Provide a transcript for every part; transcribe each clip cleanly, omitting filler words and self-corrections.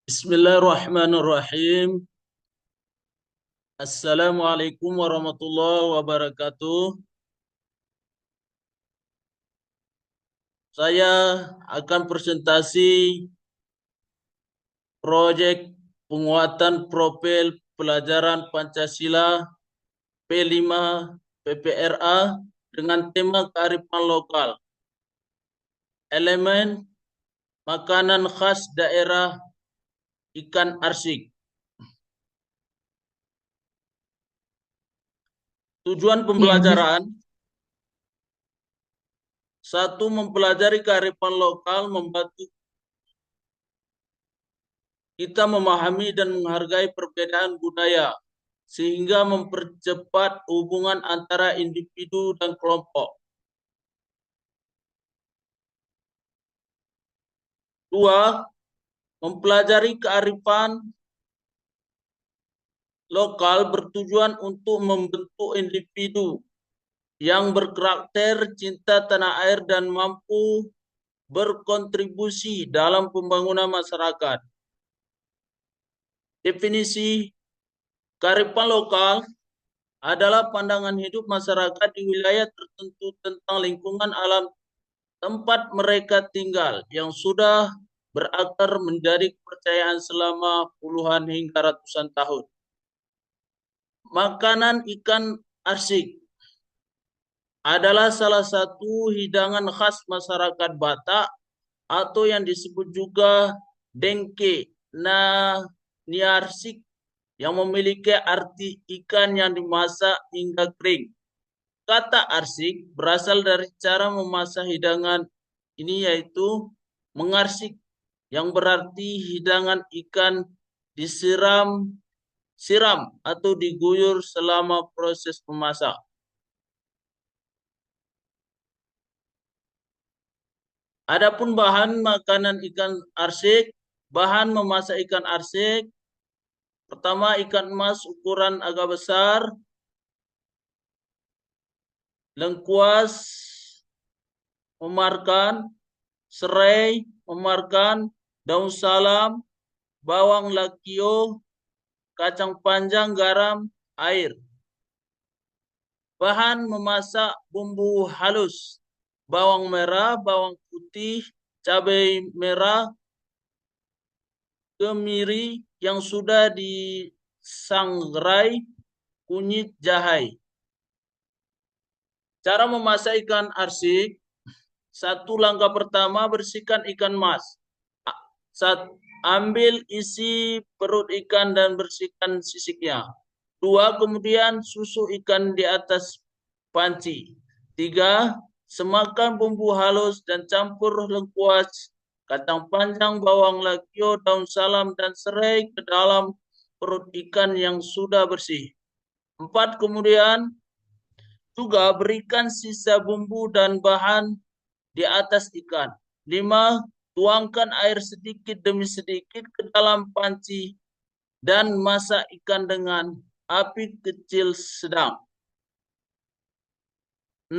Bismillahirrahmanirrahim. Assalamualaikum warahmatullahi wabarakatuh. Saya akan presentasi proyek penguatan profil pelajaran Pancasila P5 PPRA dengan tema kearifan lokal. Elemen makanan khas daerah ikan arsik. Tujuan pembelajaran: satu, mempelajari kearifan lokal membantu kita memahami dan menghargai perbedaan budaya, sehingga mempercepat hubungan antara individu dan kelompok. Dua, mempelajari kearifan lokal bertujuan untuk membentuk individu yang berkarakter cinta tanah air dan mampu berkontribusi dalam pembangunan masyarakat. Definisi kearifan lokal adalah pandangan hidup masyarakat di wilayah tertentu tentang lingkungan alam tempat mereka tinggal yang sudah berakar menjadi kepercayaan selama puluhan hingga ratusan tahun. Makanan ikan arsik adalah salah satu hidangan khas masyarakat Batak atau yang disebut juga dengke na niarsik, yang memiliki arti ikan yang dimasak hingga kering. Kata arsik berasal dari cara memasak hidangan ini, yaitu mengarsik, yang berarti hidangan ikan siram atau diguyur selama proses memasak. Adapun bahan makanan ikan arsik, bahan memasak ikan arsik: pertama, ikan emas ukuran agak besar, lengkuas memarkan, serai memarkan, daun salam, bawang lakio, kacang panjang, garam, air. Bahan memasak: bumbu halus, bawang merah, bawang putih, cabai merah, kemiri yang sudah disangrai, kunyit jahe. Cara memasak ikan arsik: satu, langkah pertama, bersihkan ikan mas. Ambil isi perut ikan dan bersihkan sisiknya. Dua, kemudian susu ikan di atas panci. Tiga, semakan bumbu halus dan campur lengkuas, kacang panjang, bawang lakio, daun salam, dan serai ke dalam perut ikan yang sudah bersih. Empat, kemudian juga berikan sisa bumbu dan bahan di atas ikan. Lima, tuangkan air sedikit demi sedikit ke dalam panci dan masak ikan dengan api kecil sedang. 6,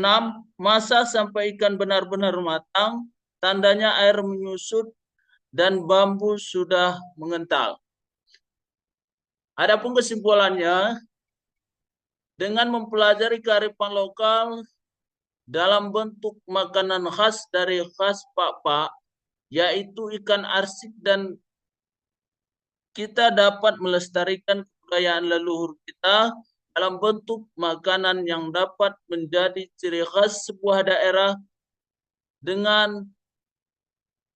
masak sampai ikan benar-benar matang, tandanya air menyusut dan bambu sudah mengental. Adapun kesimpulannya, dengan mempelajari kearifan lokal dalam bentuk makanan khas dari khas Pak, yaitu ikan arsik, dan kita dapat melestarikan kebudayaan leluhur kita dalam bentuk makanan yang dapat menjadi ciri khas sebuah daerah. Dengan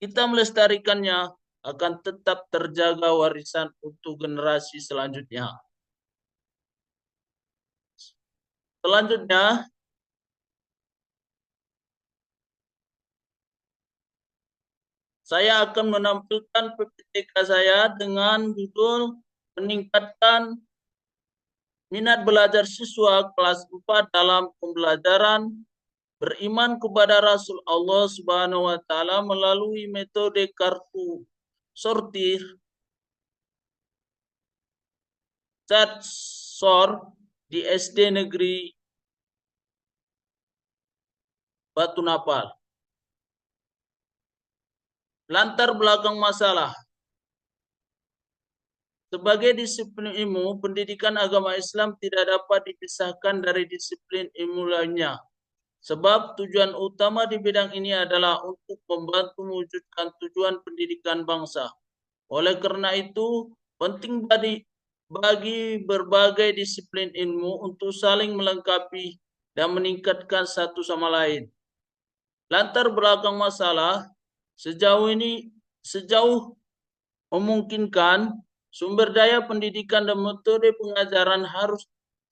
kita melestarikannya, akan tetap terjaga warisan untuk generasi selanjutnya. Selanjutnya, saya akan menampilkan PPTK saya dengan judul meningkatkan minat belajar siswa kelas 4 dalam pembelajaran beriman kepada Rasul Allah Subhanahu wa taala melalui metode kartu sortir sor di SD Negeri Batu Napal. Latar belakang masalah: Sebagai disiplin ilmu, pendidikan agama Islam tidak dapat dipisahkan dari disiplin ilmu lainnya. Sebab tujuan utama di bidang ini adalah untuk membantu mewujudkan tujuan pendidikan bangsa. Oleh karena itu, penting bagi berbagai disiplin ilmu untuk saling melengkapi dan meningkatkan satu sama lain. Latar belakang masalah, sejauh memungkinkan, sumber daya pendidikan dan metode pengajaran harus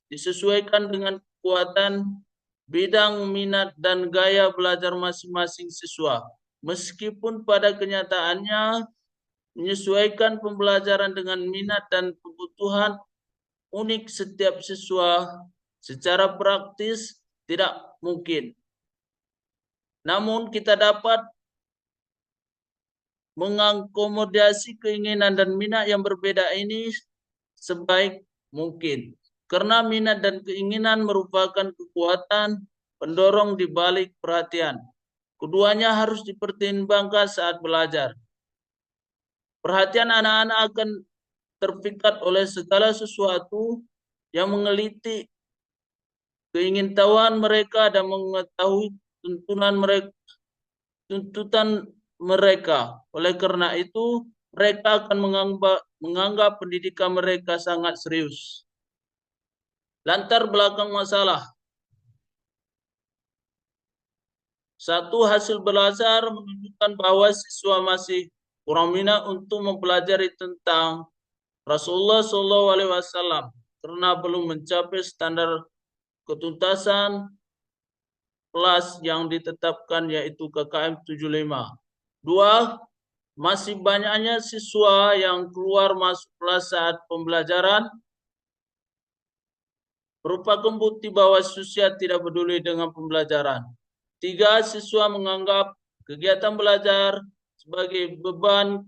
disesuaikan dengan kekuatan, bidang minat dan gaya belajar masing-masing siswa. Meskipun pada kenyataannya menyesuaikan pembelajaran dengan minat dan kebutuhan unik setiap siswa secara praktis tidak mungkin. Namun kita dapat mengakomodasi keinginan dan minat yang berbeda ini sebaik mungkin. Karena minat dan keinginan merupakan kekuatan pendorong di balik perhatian. Keduanya harus dipertimbangkan saat belajar. Perhatian anak-anak akan terpikat oleh segala sesuatu yang mengeliti keingintahuan mereka dan mengetahui tuntutan mereka. Oleh karena itu, mereka akan menganggap pendidikan mereka sangat serius. Latar belakang masalah. Satu, hasil belajar menunjukkan bahwa siswa masih kurang minat untuk mempelajari tentang Rasulullah SAW karena belum mencapai standar ketuntasan kelas yang ditetapkan yaitu KKM 75. Dua, masih banyaknya siswa yang keluar masuk kelas saat pembelajaran merupakan bukti bahwa siswa tidak peduli dengan pembelajaran. Tiga, siswa menganggap kegiatan belajar sebagai beban.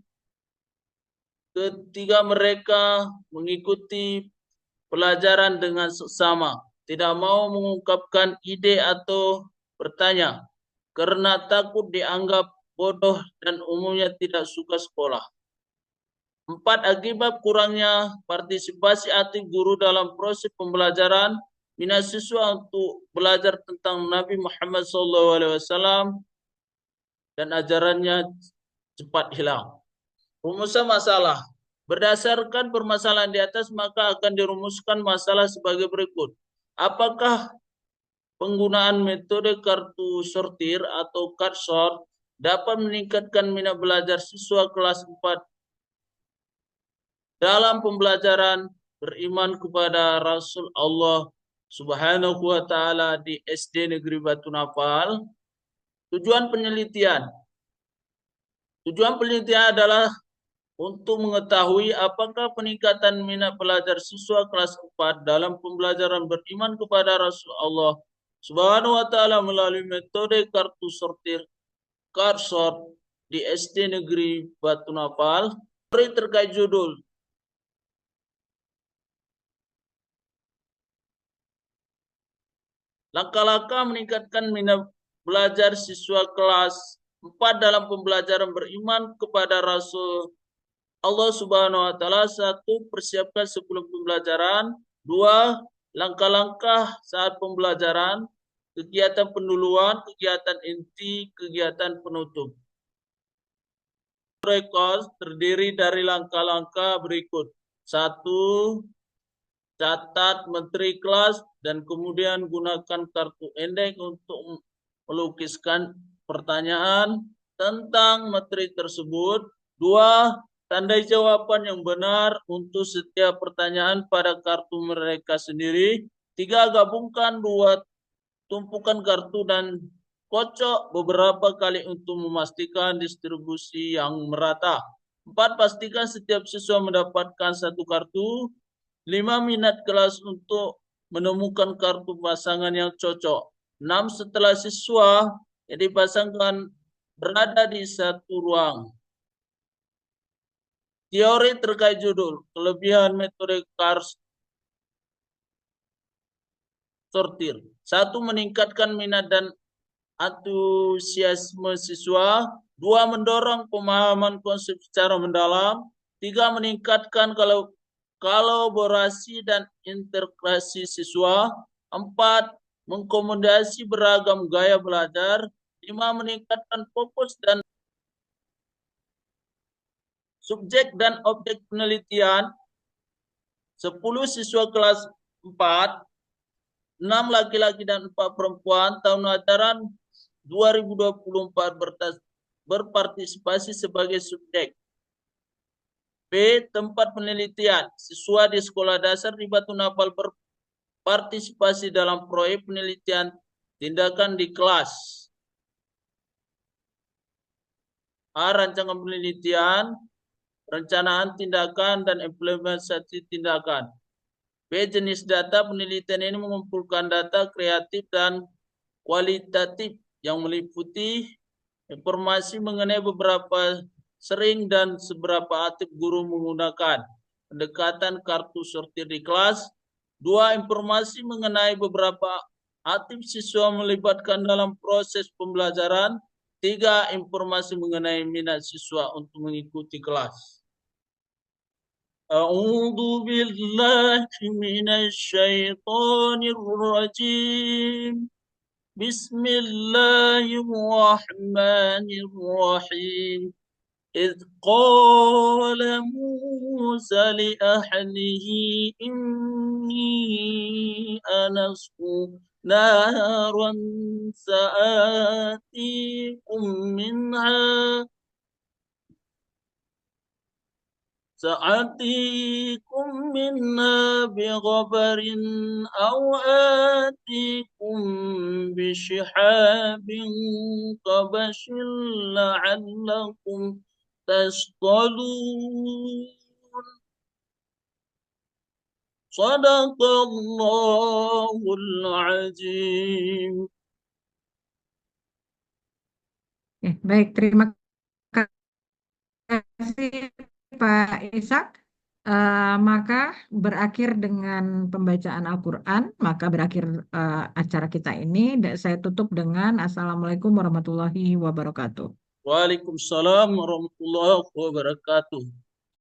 Ketiga, mereka mengikuti pelajaran dengan seksama, tidak mau mengungkapkan ide atau bertanya karena takut dianggap bodoh dan umumnya tidak suka sekolah. Empat, akibat kurangnya partisipasi aktif guru dalam proses pembelajaran, minat siswa untuk belajar tentang Nabi Muhammad SAW dan ajarannya cepat hilang. Rumusan masalah. Berdasarkan permasalahan di atas, maka akan dirumuskan masalah sebagai berikut. Apakah penggunaan metode kartu sortir atau card sort dapat meningkatkan minat belajar siswa kelas 4 dalam pembelajaran beriman kepada Rasul Allah Subhanahu wa taala di SD Negeri Batu Napal? Tujuan penelitian. Tujuan penelitian adalah untuk mengetahui apakah peningkatan minat belajar siswa kelas 4 dalam pembelajaran beriman kepada Rasul Allah Subhanahu wa taala melalui metode kartu sortir card sort di SD Negeri Batu Napal. Terkait judul. Langkah-langkah meningkatkan minat belajar siswa kelas 4 dalam pembelajaran beriman kepada Rasul Allah Subhanahu wa taala. Satu, persiapkan sebelum pembelajaran. Dua, langkah-langkah saat pembelajaran, kegiatan penduluan, kegiatan inti, kegiatan penutup. Rekor terdiri dari langkah-langkah berikut. Satu, catat materi kelas dan kemudian gunakan kartu endek untuk melukiskan pertanyaan tentang materi tersebut. Dua, tandai jawaban yang benar untuk setiap pertanyaan pada kartu mereka sendiri. Tiga, gabungkan dua tumpukan kartu dan kocok beberapa kali untuk memastikan distribusi yang merata. Empat, pastikan setiap siswa mendapatkan satu kartu. 5, minat kelas untuk menemukan kartu pasangan yang cocok. 6, setelah siswa yang dipasangkan berada di satu ruang. Teori terkait judul, kelebihan metode card sortir. 1, meningkatkan minat dan antusiasme siswa. 2, mendorong pemahaman konsep secara mendalam. 3, meningkatkan kolaborasi dan integrasi siswa. 4. Mengakomodasi beragam gaya belajar. 5. Meningkatkan fokus dan subjek dan objek penelitian. 10 siswa kelas 4, 6 laki-laki dan 4 perempuan tahun ajaran 2024 berpartisipasi sebagai subjek. B. Tempat penelitian. Siswa di sekolah dasar di Batu Napal berpartisipasi dalam proyek penelitian tindakan di kelas. A. Rancangan penelitian, perencanaan tindakan, dan implementasi tindakan. B. Jenis data penelitian ini mengumpulkan data kreatif dan kualitatif yang meliputi informasi mengenai beberapa sering dan seberapa aktif guru menggunakan pendekatan kartu sortir di kelas. 2. Informasi mengenai beberapa aktif siswa melibatkan dalam proses pembelajaran. 3. Informasi mengenai minat siswa untuk mengikuti kelas. A'udzu billahi minasy syaithanir rajim. Bismillahirrahmanirrahim. إذ قال موسى لأهله إني آنست نارا سآتيكم منها بخبر أو آتيكم بشهاب قبس لعلكم تصطلون. صدق الله العظيم. Baik, terima kasih Pak Ishak. Maka berakhir dengan pembacaan Al-Quran, maka berakhir acara kita ini. Saya tutup dengan Assalamualaikum warahmatullahi wabarakatuh. Waalaikumsalam warahmatullahi wabarakatuh.